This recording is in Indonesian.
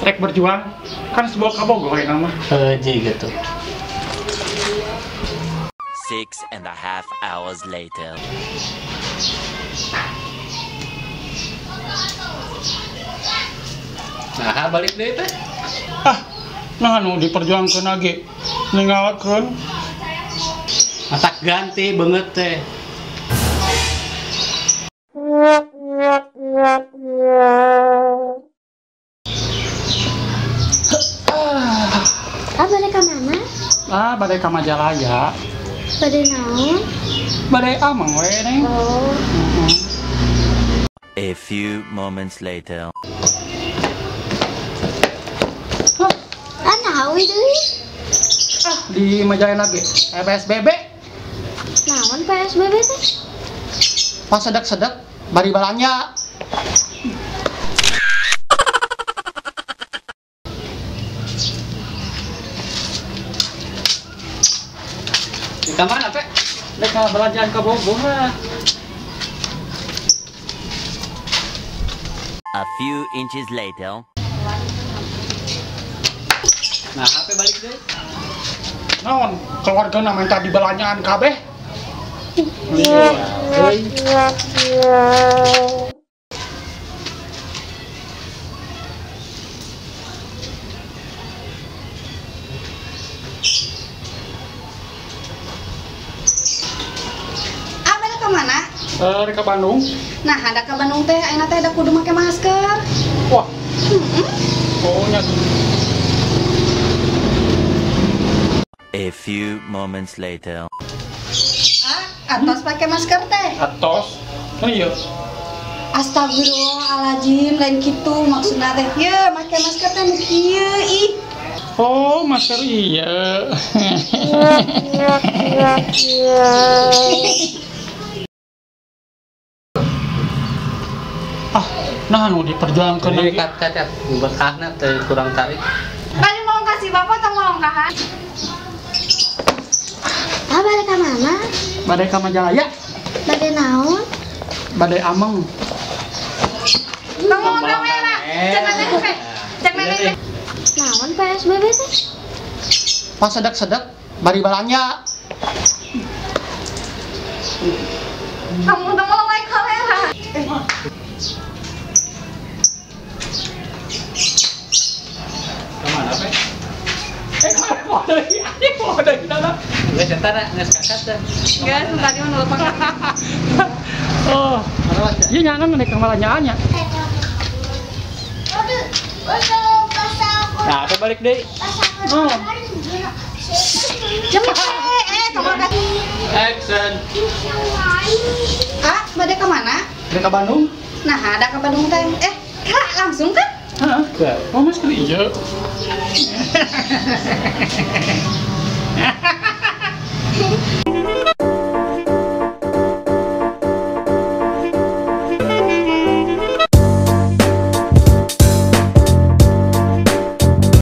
rek berjuang kan sebuah kabogoh nama. Gitu. 6.5 hours later. Nah, balik deh teh. Nah anu diperjuangkeun lagi ninggalkeun Masak ganti banget teh. Bade ka mana? bade ka Majalaya. Bade naon? Bade amang we neng. Oh. A few moments later. Nawi deui. Di Majalaya lagi PSBB Naon PSBB teh? pas sedek-sedek bari balanja. Di mana, Pak? Dek belanjaan ke Bogor lah. A few inches later. Nah, HP balik deh. Naon keluarga na minta di belanjaan kabeh. Bade ka mana? Ke Bandung. Nah, ada ke Bandung teh, ayeuna teh da kudu make masker. Wah. Oh nya. A few moments later. Atos pakai masker teh. Atos. Oh iya. Astagfirullahaladzim, lain kitu maksudna teh. Ye, make masker teh nu kieu ih. Oh, masker iya. Nah anu diperjuangkeun Ini lagi. kat bekahna teh kurang tarik. Bade mau kasih bapak atau mau kahan? Bade ka mana? Bade ka Majalaya. Bade naon? Bade ameng. Ngomong kamera. Cek nenek teh. Cek nenek. Naon PSBB teh? Pas sedek-sedek bari balanja. Kamu udah mau naik kamera. Kemana, Pak? Mau dari mana? Geus eta geus kakak teh. Guys, tadi mau nelpon. Oh, iya nyangan naik ke belanjaannya. Nah, HP balik deh. Oh. Cepet. Kamu ada. Action. Bade ke mana? Bade ke Bandung. Nah, ada ke Bandung teh. Kak, langsung kan? Hah? Oh, masker iya.